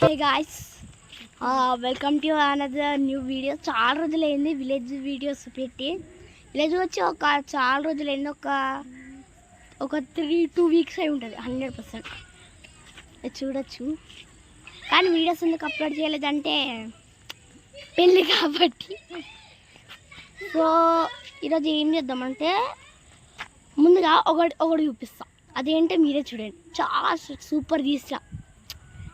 Hey guys, welcome to another new video. చాలా రోజులైంది village videos పెట్టి. విలేజ్ వచ్చి చాలా రోజులైంది, ఒక 2 వీక్స్ అయి ఉంటుంది 100%. చూడొచ్చు. కానీ వీడియోస్ ఎందుకు అప్లోడ్ చేయలేదంటే పెళ్ళి కాబట్టి. సో ఈరోజు ఏం చేద్దామంటే ముందుగా ఒకటి చూపిస్తాం. అదేంటో మీరే చూడండి. చాలా సూపర్ తీసా,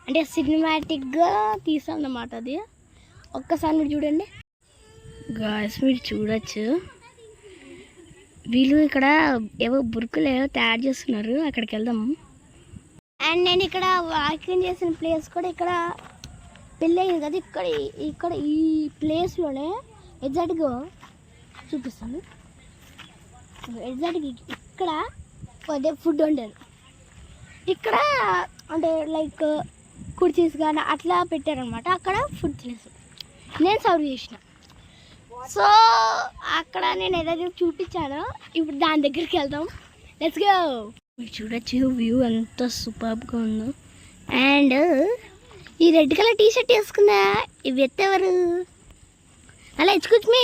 అంటే సినిమాటిక్గా తీసాం అన్నమాట. అది ఒక్కసారి మీరు చూడండి గాయ్స్, మీరు చూడొచ్చు. వీళ్ళు ఇక్కడ ఏవో బురుకులు ఏవో తయారు చేస్తున్నారు, అక్కడికి వెళ్దాము. అండ్ నేను ఇక్కడ వాకింగ్ చేసిన ప్లేస్ కూడా ఇక్కడ పెళ్ళి అయింది కదా, ఇక్కడ ఈ ప్లేస్లోనే ఎగ్జాక్ట్గా చూపిస్తాను. ఎగ్జాక్ట్గా ఇక్కడ అదే ఫుడ్ ఉండేది. ఇక్కడ అంటే లైక్ కుర్చీస్ కానీ అట్లా పెట్టారనమాట. అక్కడ ఫుడ్ తినేసి నేను సర్వ్ చేసిన. సో అక్కడ నేను ఏదైతే చూపించానో ఇప్పుడు దాని దగ్గరికి వెళ్దాం. Let's go. మీరు చూడొచ్చు వ్యూ ఎంత సూపర్గా ఉందో. అండ్ ఈ రెడ్ కలర్ టీ షర్ట్ వేసుకుందా ఇవి ఎత్తెవరు? అలా ఎచ్చుకొచ్చు మీ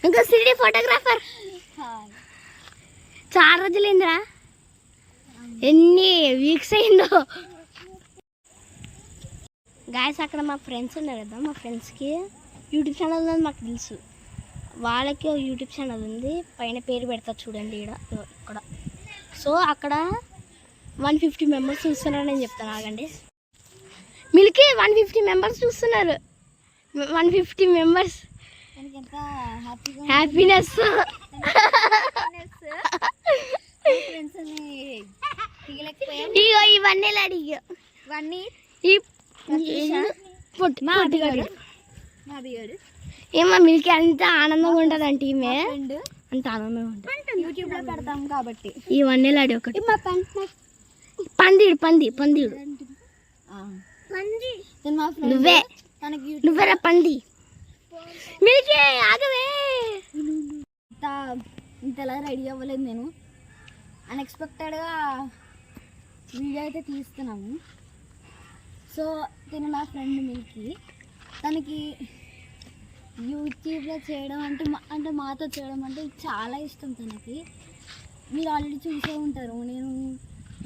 ఇంకా సిటీ ఫోటోగ్రాఫర్. చాలా రోజులైందిరా, ఎన్ని వీక్స్ అయిందో. గాయస్ అక్కడ మా ఫ్రెండ్స్ ఉన్నారు కదా, మా ఫ్రెండ్స్కి యూట్యూబ్ ఛానల్ ఉందని మాకు తెలుసు. వాళ్ళకి యూట్యూబ్ ఛానల్ ఉంది, పైన పేరు పెడతారు చూడండి ఇక్కడ. సో అక్కడ 150 మెంబర్స్ చూస్తున్నారని నేను చెప్తాను. ఆగండి. మిల్కి 150 మెంబర్స్ చూస్తున్నారు. 150 మెంబర్స్ హ్యాపీనెస్. ఇగో ఇవన్నీ అడిగా ఏమో మిల్కి అంత ఆనందంగా ఉంటుంది అంటే ఈమె అంత ఆనందంగా ఉంటుంది. యూట్యూబ్ లో పెడతాం కాబట్టి ఇవన్నీ అడి ఒకటి పందిడు నువ్వేరా పంది. మిల్కి ఆగవే. ఇంతలా రెడీ అవ్వలేదు నేను. అన్ఎక్స్పెక్టెడ్గా వీడియో అయితే తీస్తున్నాము. సో తిను నా ఫ్రెండ్ మిల్కి. తనకి యూట్యూబ్లో చేయడం అంటే మాతో చేయడం అంటే చాలా ఇష్టం తనకి. మీరు ఆల్రెడీ చూసే ఉంటారు. నేను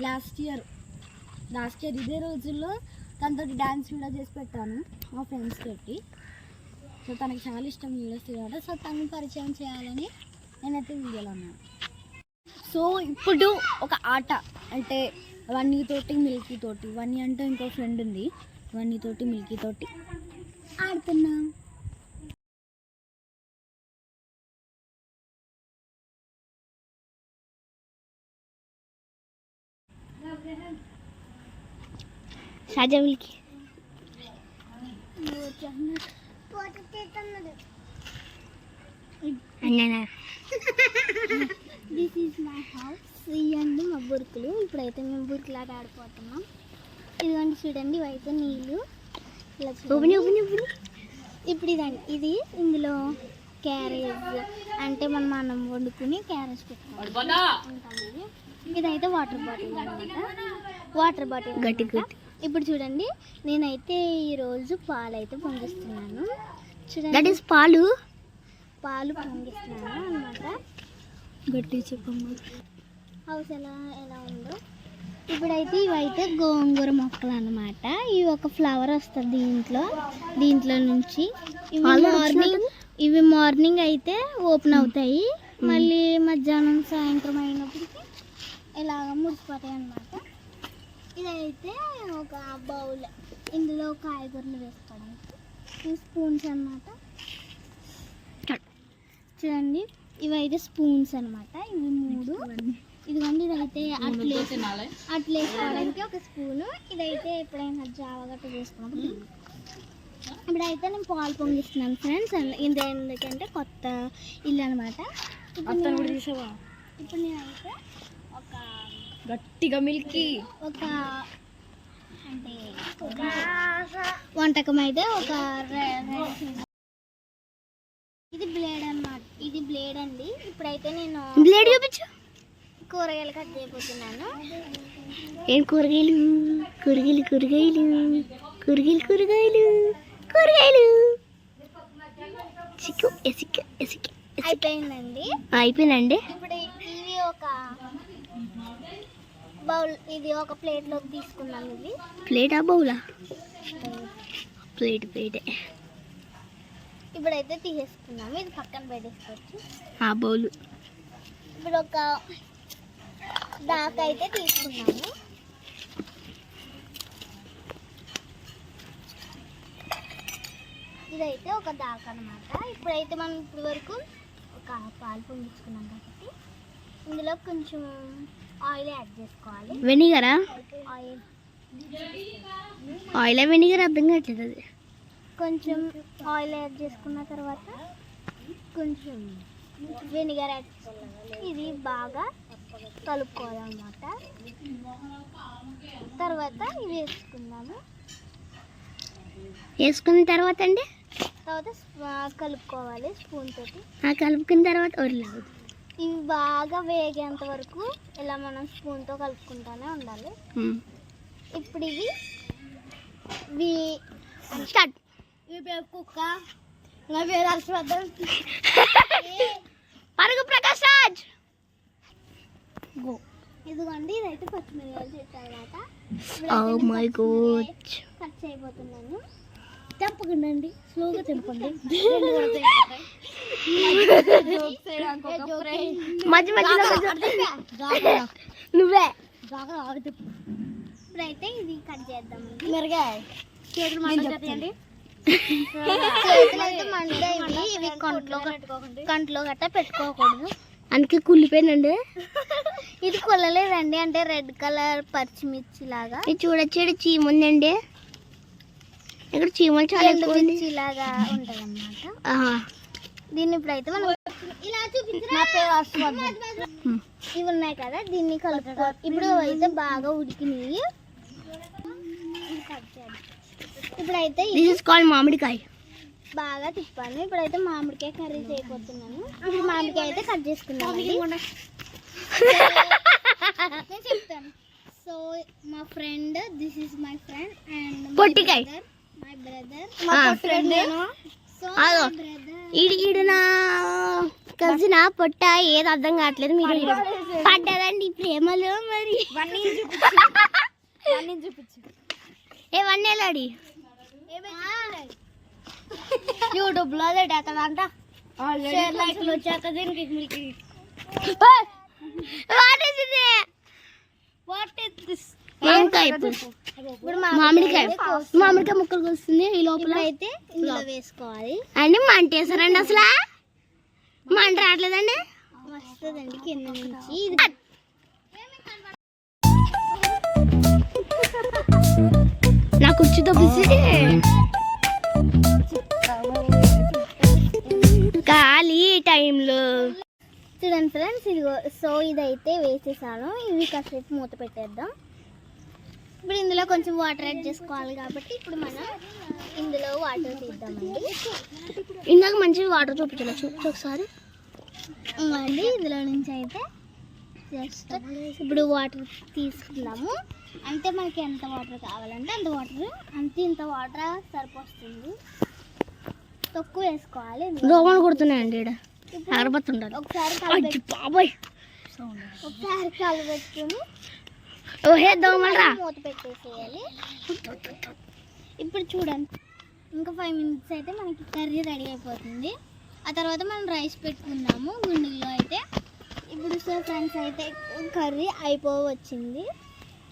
లాస్ట్ ఇయర్ ఇదే రోజుల్లో తనతో డ్యాన్స్ వీడియో చేసి పెట్టాను మా ఫ్రెండ్స్ తోటి. సో తనకి చాలా ఇష్టం వీడియోస్ తీయడం. సో తనని పరిచయం చేయాలని నేనైతే వీడియోలో ఉన్నాను. సో ఇప్పుడు ఒక ఆట, అంటే వన్నీ తోటి మిల్కీ తోటి, వన్నీ అంటే ఇంకో ఫ్రెండ్ ఉంది, వన్నీ తోటి మిల్కీ తోటి ఆడుతున్నాం. సాజా Milky this is my house. ఇవ్వండి మా బురుకులు. ఇప్పుడైతే మేము బురుకులాట ఆడిపోతున్నాం. ఇదిగోండి చూడండి, ఇవైతే నీళ్ళు ఇలా. ఇప్పుడు ఇది ఇందులో క్యారేజ్ అంటే మనం అన్నం వండుకుని క్యారేజ్ పెట్టుకుంటాం. ఇదైతే వాటర్ బాటిల్ అనమాట. గట్టి. ఇప్పుడు చూడండి, నేనైతే ఈరోజు పాలు అయితే పొంగిస్తున్నాను. చూడండి, దట్ ఈస్ పాలు పొంగిస్తున్నాను అనమాట. గట్టి చెప్పమ్మా. హౌస్ ఎలా ఉందో. ఇప్పుడైతే ఇవైతే గోంగూర మొక్కలు అన్నమాట. ఇవి ఒక ఫ్లవర్ వస్తుంది దీంట్లో నుంచి. ఇవి మార్నింగ్ అయితే ఓపెన్ అవుతాయి, మళ్ళీ మధ్యాహ్నం సాయంత్రం అయినప్పటికీ ఇలాగ ముడిచిపోతాయి అన్నమాట. ఇదైతే ఒక బౌల్, ఇందులో కాయగూరలు వేసుకోవడానికి స్పూన్స్ అన్నమాట. చూడండి, ఇవైతే స్పూన్స్ అన్నమాట. ఇవి 3. ఇదిగోండి, ఇదైతే అట్లా వేసుకోవడానికి ఒక స్పూను. ఇదైతే ఎప్పుడైనా జావ గట్ట వేసుకున్నప్పుడు. ఇప్పుడైతే నేను పాలు పొంగిస్తున్నాను ఫ్రెండ్స్. ఇది ఎందుకంటే కొత్త ఇల్లు అనమాట. ఇప్పుడు నేనైతే ఒక గట్టిగా మిల్కీ అంటే వంటకం అయితే ఒక ఇది బ్లేడ్ అన్నమాట. ఇది బ్లేడ్ అండి. ఇప్పుడైతే నేను బ్లేడ్ చూపించు. కూరగాయలు కట్ చేయబోతున్నాను. ఏం కూరగాయలు కూరగాయలు కూరగాయలు కూరగాయలు కూరగాయలు కూరగాయలు సిక్కు ఎసిక్కు ఎసిక్కు అయిపోయిందండి. అయిపోయిందండి. ఇప్పుడు ఇవి ఒక బౌల్, ఇది ఒక ప్లేట్లో తీసుకున్నాం. ఇది ప్లేటా బౌలా? ప్లేటే. ఇప్పుడైతే తీసేసుకున్నాము. ఇది పక్కన పెట్టేసుకోవచ్చు. ఆ బౌలు. ఇప్పుడు ఒక దాకా అయితే తీసుకున్నాము. ఇదైతే ఒక దాకా అన్నమాట. ఇప్పుడైతే మనం ఇప్పుడు వరకు ఒక పాలు పొంగించుకున్నాం కాబట్టి ఇందులో కొంచెం ఆయిల్ యాడ్ చేసుకోవాలి. వెనిగరా? ఆయిల్ వెనిగర్ అర్థం కావట్లేదు. అది కొంచెం ఆయిల్ యాడ్ చేసుకున్న తర్వాత కొంచెం వెనిగర్ యాడ్ చేసుకోవాలి. ఇది బాగా కలుపుకోవాలన్నమాట. తర్వాత ఇవి వేసుకుందాము. వేసుకున్న తర్వాత అండి కలుపుకోవాలి స్పూన్ తోటి. కలుపుకున్న తర్వాత వదిలేదు. ఇవి బాగా వేగేంత వరకు ఇలా మనం స్పూన్తో కలుపుకుంటూనే ఉండాలి. ఇప్పుడు ఇవి స్టార్ట్. కుక్క నా పేరు హర్షవర్ధన్. పరుగు ప్రకాష్ రాజ్. గో. ఇదిగోండి, ఇదైతే పచ్చిమిరపకాయలు చేసిన తర్వాత కట్ చేయబోతున్నాను. తెంపకండి, స్లోగా తెంపండి. మధ్య మధ్యలో నువ్వే. ఇప్పుడైతే ఇది కట్ చేద్దాం. మిరగాయ చేతులు మంటండి. ఇవి కంట్లో గట్ట పెట్టుకోకూడదు. అందుకే కుళ్ళిపోయినండి. ఇది కొల్లలేదండి, అంటే రెడ్ కలర్ పచ్చిమిర్చి లాగా. ఇది చూడొచ్చాడు చీమ ఉందండి. ఇక్కడ చీమలు చాలా ఎక్కువ లాగా ఉంటది అన్నమాట. దీన్ని ఇప్పుడైతే మనం ఇలా చూపించిన ఇవి ఉన్నాయి కదా, దీన్ని కలుపుకో. ఇప్పుడు అయితే బాగా ఉడికినాయి. ఇప్పుడైతే మామిడికాయ బాగా తిప్పాను. ఇప్పుడైతే మామిడికాయ కర్రీ చేయబోతున్నాను. ఇప్పుడు మామిడికాయ అయితే కట్ చేసుకున్నాను. నేను చెప్తాను. సో మా friend, this is my friend and పొట్టికాయ మై బ్రదర్. ఈడు నా కజిన్ పొట్ట ఏది అర్థం కావట్లేదు. మీరు పడ్డదండి ప్రేమలో. మరి చూపించు ఏ వన్నేలాడి యూట్యూబ్ లో అదేటంట లైక్లు వచ్చాక దీనికి మామిడికాయ ముక్కలు వస్తుంది. ఈ లోపల అయితే ఇందులో వేసుకోవాలి. అండి మంట వేసారండి. అసలు మంట రావట్లేదండి. వస్తుందండి కింద నుంచి. నా కుర్చీతో పిసి ఖాళీ టైంలో చూడండి ఫ్రెండ్స్, ఇదిగో. సో ఇదైతే వేసేసాను. ఇవి కాసేపు మూత పెట్టేద్దాం. ఇప్పుడు ఇందులో కొంచెం వాటర్ యాడ్ చేసుకోవాలి కాబట్టి ఇప్పుడు మనం ఇందులో వాటర్ తీద్దామండి. ఇందాక మంచి వాటర్ చూపించలేదు ఒకసారి అండి. ఇందులో నుంచి అయితే జస్ట్ ఇప్పుడు వాటర్ తీసుకుందాము. అంటే మనకి ఎంత వాటర్ కావాలంటే అంత వాటర్, ఇంత వాటర్ సరిపోతుంది. తక్కువ వేసుకోవాలి. దోమలు కొడుతున్నాయండి. ఇక్కడ అరబత్తుండాలి. ఒకసారి కలబెట్టుకుని మూత పెట్టేసేయాలి. ఇప్పుడు చూడండి, ఇంకా 5 minutes అయితే మనకి కర్రీ రెడీ అయిపోతుంది. ఆ తర్వాత మనం రైస్ పెట్టుకుందాము గుండెల్లో అయితే. ఇప్పుడు సో ఫ్రెండ్స్ అయితే కర్రీ అయిపోవచ్చింది.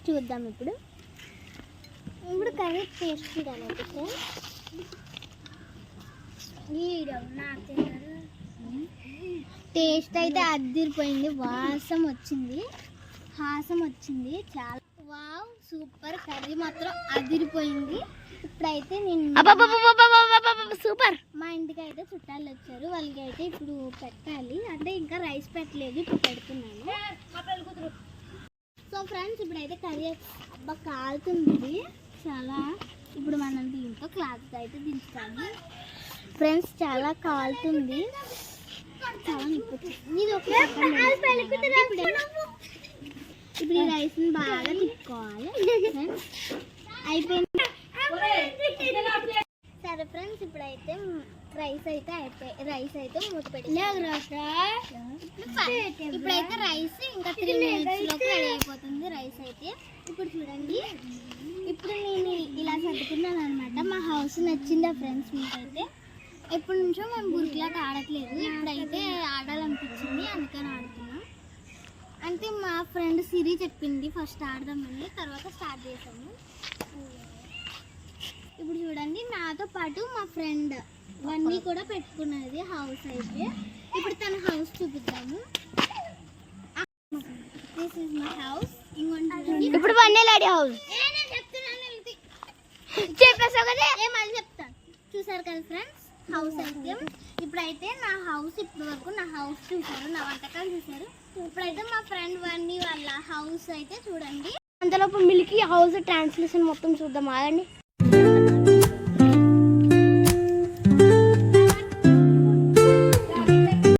చూద్దాం ఇప్పుడు కర్రీ టేస్ట్ చూడాలి. టేస్ట్ అయితే అదిరిపోయింది. వాసం వచ్చింది చాలా. Wow, super. కర్రీ మాత్రం అదిరిపోయింది. ఇప్పుడైతే నేను సూపర్. మా ఇంటికి అయితే చుట్టాలు వచ్చారు. వాళ్ళకి అయితే ఇప్పుడు పెట్టాలి. అంటే ఇంకా రైస్ పెట్టలేదు, ఇప్పుడు పెడుతున్నాను. సో ఫ్రెండ్స్, ఇప్పుడైతే కర్రీ కాలుతుంది చాలా. ఇప్పుడు మనం దీంతో క్లాత్ అయితే దించుతాము. ఫ్రెండ్స్, చాలా కాలుతుంది. చాలా నొప్పి వచ్చింది. ఇది ఒక ఇప్పుడు ఈ రైస్ని బాగా తిప్పుకోవాలి. అయిపోయింది. సరే ఫ్రెండ్స్, ఇప్పుడైతే రైస్ అయితే మూత పెట్టి ఇప్పుడైతే రైస్ ఇంకా 3 minutesలోకి రెడీ అయిపోతుంది. రైస్ అయితే ఇప్పుడు చూడండి, ఇప్పుడు నేను ఇలా సర్దుకున్నాను అనమాట. మా హౌస్ నచ్చిందా ఫ్రెండ్స్ మీకైతే? ఎప్పటి నుంచో మేము గురికిలాట ఆడట్లేదు, ఇప్పుడైతే ఆడాలనిపించింది, అందుకని ఆడుతున్నాం. అంటే మా ఫ్రెండ్ సిరి చెప్పింది ఫస్ట్ ఆడదామని, తర్వాత స్టార్ట్ చేసాము. ఇప్పుడు చూడండి, నాతో పాటు మా ఫ్రెండ్ వన్నీ కూడా పెట్టుకున్నది హౌస్ అయితే. ఇప్పుడు తన హౌస్ చూపిద్దాము. This is my house. ఇప్పుడు వన్నేలాడి హౌస్ చెప్పేసావు కదా, ఏమని చెప్తాను. చూసారు కదా ఫ్రెండ్స్ హౌస్ అయితే. ఇప్పుడైతే నా హౌస్ ఇప్పటి వరకు నా హౌస్ చూసారు, నా వంటకాలు చూసారు. ఇప్పుడైతే మా ఫ్రెండ్ వన్నీ వాళ్ళ హౌస్ అయితే చూడండి. అంతలోపు మిల్కీ హౌస్ ట్రాన్స్లేషన్ మొత్తం చూద్దాం ఆగండి.